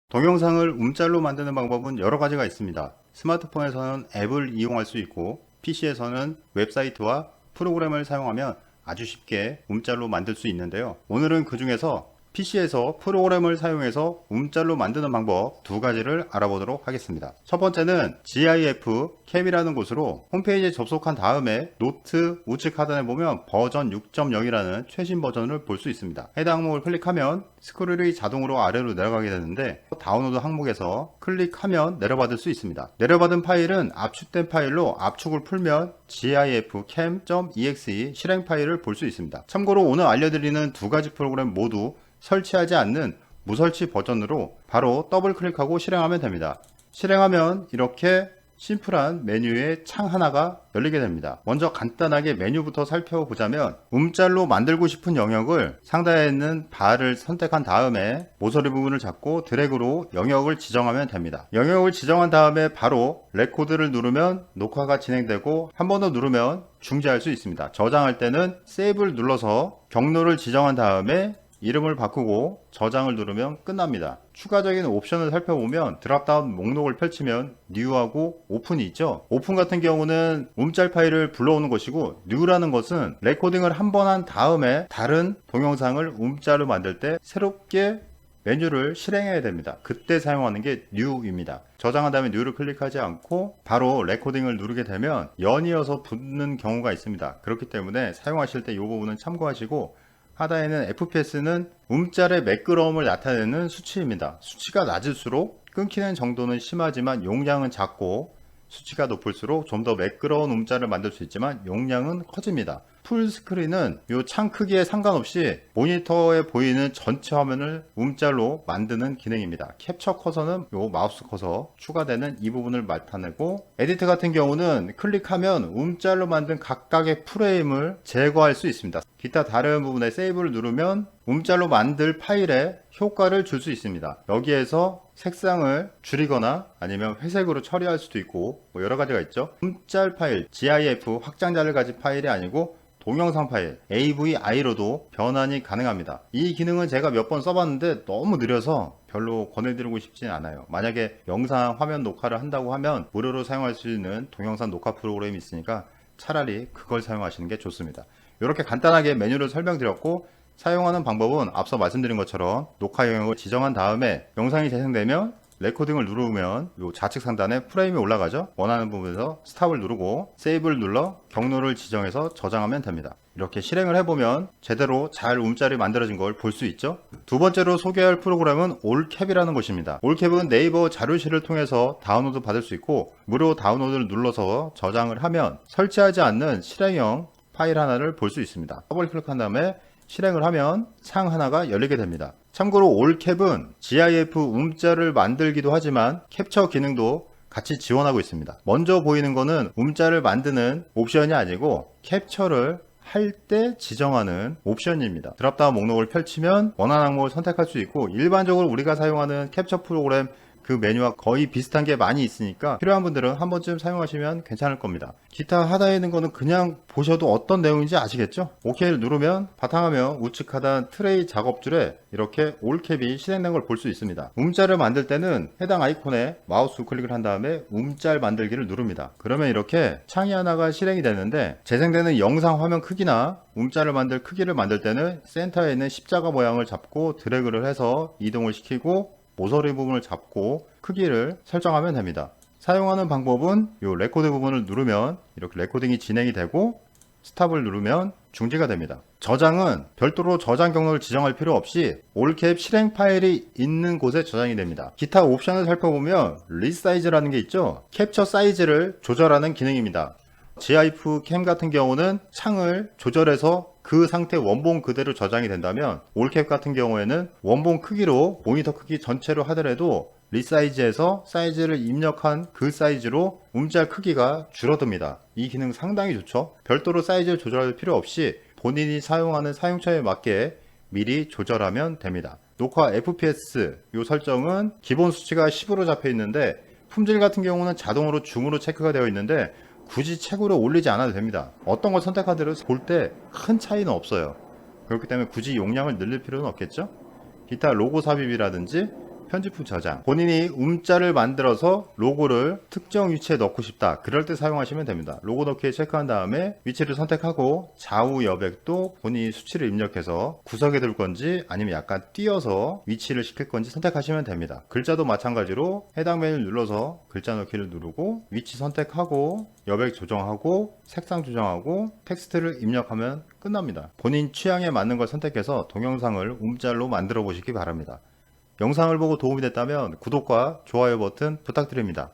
동영상을 움짤로 만드는 방법은 여러 가지가 있습니다. 스마트폰에서는 앱을 이용할 수 있고 PC에서는 웹사이트와 프로그램을 사용하면 아주 쉽게 움짤로 만들 수 있는데요. 오늘은 그 중에서 PC에서 프로그램을 사용해서 움짤로 만드는 방법 두 가지를 알아보도록 하겠습니다. 첫 번째는 GIF 캠이라는 곳으로 홈페이지에 접속한 다음에 노트 우측 하단에 보면 버전 6.0이라는 최신 버전을 볼 수 있습니다. 해당 항목을 클릭하면 스크롤이 자동으로 아래로 내려가게 되는데 다운로드 항목에서 클릭하면 내려받을 수 있습니다. 내려받은 파일은 압축된 파일로 압축을 풀면 gif cam.exe 실행 파일을 볼 수 있습니다. 참고로 오늘 알려드리는 두 가지 프로그램 모두 설치하지 않는 무설치 버전으로 바로 더블 클릭하고 실행하면 됩니다. 실행하면 이렇게 심플한 메뉴의 창 하나가 열리게 됩니다. 먼저 간단하게 메뉴부터 살펴보자면 움짤로 만들고 싶은 영역을 상단에 있는 바를 선택한 다음에 모서리 부분을 잡고 드래그로 영역을 지정하면 됩니다. 영역을 지정한 다음에 바로 레코드를 누르면 녹화가 진행되고 한 번 더 누르면 중지할 수 있습니다. 저장할 때는 세이브를 눌러서 경로를 지정한 다음에 이름을 바꾸고 저장을 누르면 끝납니다. 추가적인 옵션을 살펴보면 드랍다운 목록을 펼치면 뉴하고 오픈이 있죠. 오픈 같은 경우는 움짤 파일을 불러오는 것이고 뉴라는 것은 레코딩을 한 번 한 다음에 다른 동영상을 움짤로 만들 때 새롭게 메뉴를 실행해야 됩니다. 그때 사용하는 게 뉴입니다. 저장한 다음에 뉴를 클릭하지 않고 바로 레코딩을 누르게 되면 연이어서 붙는 경우가 있습니다. 그렇기 때문에 사용하실 때 이 부분은 참고하시고 하단에는 FPS는 움짤의 매끄러움을 나타내는 수치입니다. 수치가 낮을수록 끊기는 정도는 심하지만 용량은 작고 수치가 높을수록 좀 더 매끄러운 움짤을 만들 수 있지만 용량은 커집니다. 풀스크린은 이 창 크기에 상관없이 모니터에 보이는 전체 화면을 움짤로 만드는 기능입니다. 캡처 커서는 이 마우스 커서 추가되는 이 부분을 나타내고 에디트 같은 경우는 클릭하면 움짤로 만든 각각의 프레임을 제거할 수 있습니다. 기타 다른 부분에 세이브를 누르면 움짤로 만들 파일에 효과를 줄 수 있습니다. 여기에서 색상을 줄이거나 아니면 회색으로 처리할 수도 있고 뭐 여러 가지가 있죠. 움짤 파일, GIF 확장자를 가진 파일이 아니고 동영상 파일, AVI로도 변환이 가능합니다. 이 기능은 제가 몇 번 써봤는데 너무 느려서 별로 권해드리고 싶진 않아요. 만약에 영상 화면 녹화를 한다고 하면 무료로 사용할 수 있는 동영상 녹화 프로그램이 있으니까 차라리 그걸 사용하시는 게 좋습니다. 이렇게 간단하게 메뉴를 설명드렸고 사용하는 방법은 앞서 말씀드린 것처럼 녹화 영역을 지정한 다음에 영상이 재생되면 레코딩을 누르면 이 좌측 상단에 프레임이 올라가죠. 원하는 부분에서 스탑을 누르고 세이브를 눌러 경로를 지정해서 저장하면 됩니다. 이렇게 실행을 해보면 제대로 잘 움짤이 만들어진 걸 볼 수 있죠. 두 번째로 소개할 프로그램은 올캡이라는 것입니다. 올캡은 네이버 자료실을 통해서 다운로드 받을 수 있고 무료 다운로드를 눌러서 저장을 하면 설치하지 않는 실행형 파일 하나를 볼 수 있습니다. 더블 클릭한 다음에 실행을 하면 창 하나가 열리게 됩니다. 참고로 올캡은 GIF 움짤을 만들기도 하지만 캡처 기능도 같이 지원하고 있습니다. 먼저 보이는 거는 움짤을 만드는 옵션이 아니고 캡처를 할 때 지정하는 옵션입니다. 드랍다운 목록을 펼치면 원하는 항목을 선택할 수 있고 일반적으로 우리가 사용하는 캡처 프로그램 그 메뉴와 거의 비슷한 게 많이 있으니까 필요한 분들은 한 번쯤 사용하시면 괜찮을 겁니다. 기타 하단에 있는 거는 그냥 보셔도 어떤 내용인지 아시겠죠? OK를 누르면 바탕화면 우측 하단 트레이 작업줄에 이렇게 올캡이 실행된 걸 볼 수 있습니다. 움짤을 만들 때는 해당 아이콘에 마우스 우클릭을 한 다음에 움짤 만들기를 누릅니다. 그러면 이렇게 창이 하나가 실행이 되는데 재생되는 영상 화면 크기나 움짤을 만들 크기를 만들 때는 센터에 있는 십자가 모양을 잡고 드래그를 해서 이동을 시키고 모서리 부분을 잡고 크기를 설정하면 됩니다. 사용하는 방법은 이 레코드 부분을 누르면 이렇게 레코딩이 진행이 되고 스탑을 누르면 중지가 됩니다. 저장은 별도로 저장 경로를 지정할 필요 없이 올캡 실행 파일이 있는 곳에 저장이 됩니다. 기타 옵션을 살펴보면 리사이즈라는 게 있죠. 캡처 사이즈를 조절하는 기능입니다. GIF 캠 같은 경우는 창을 조절해서 그 상태 원본 그대로 저장이 된다면 올캡 같은 경우에는 원본 크기로 모니터 크기 전체로 하더라도 리사이즈에서 사이즈를 입력한 그 사이즈로 움짤 크기가 줄어듭니다. 이 기능 상당히 좋죠. 별도로 사이즈를 조절할 필요 없이 본인이 사용하는 사용처에 맞게 미리 조절하면 됩니다. 녹화 FPS 이 설정은 기본 수치가 10으로 잡혀 있는데 품질 같은 경우는 자동으로 줌으로 체크가 되어 있는데 굳이 책으로 올리지 않아도 됩니다. 어떤 걸 선택하더라도 볼 때 큰 차이는 없어요. 그렇기 때문에 굳이 용량을 늘릴 필요는 없겠죠. 기타 로고 삽입이라든지 편집 후 저장. 본인이 움짤을 만들어서 로고를 특정 위치에 넣고 싶다. 그럴 때 사용하시면 됩니다. 로고 넣기에 체크한 다음에 위치를 선택하고 좌우 여백도 본인이 수치를 입력해서 구석에 둘 건지 아니면 약간 띄어서 위치를 시킬 건지 선택하시면 됩니다. 글자도 마찬가지로 해당 메뉴를 눌러서 글자 넣기를 누르고 위치 선택하고 여백 조정하고 색상 조정하고 텍스트를 입력하면 끝납니다. 본인 취향에 맞는 걸 선택해서 동영상을 움짤로 만들어 보시기 바랍니다. 영상을 보고 도움이 됐다면 구독과 좋아요 버튼 부탁드립니다.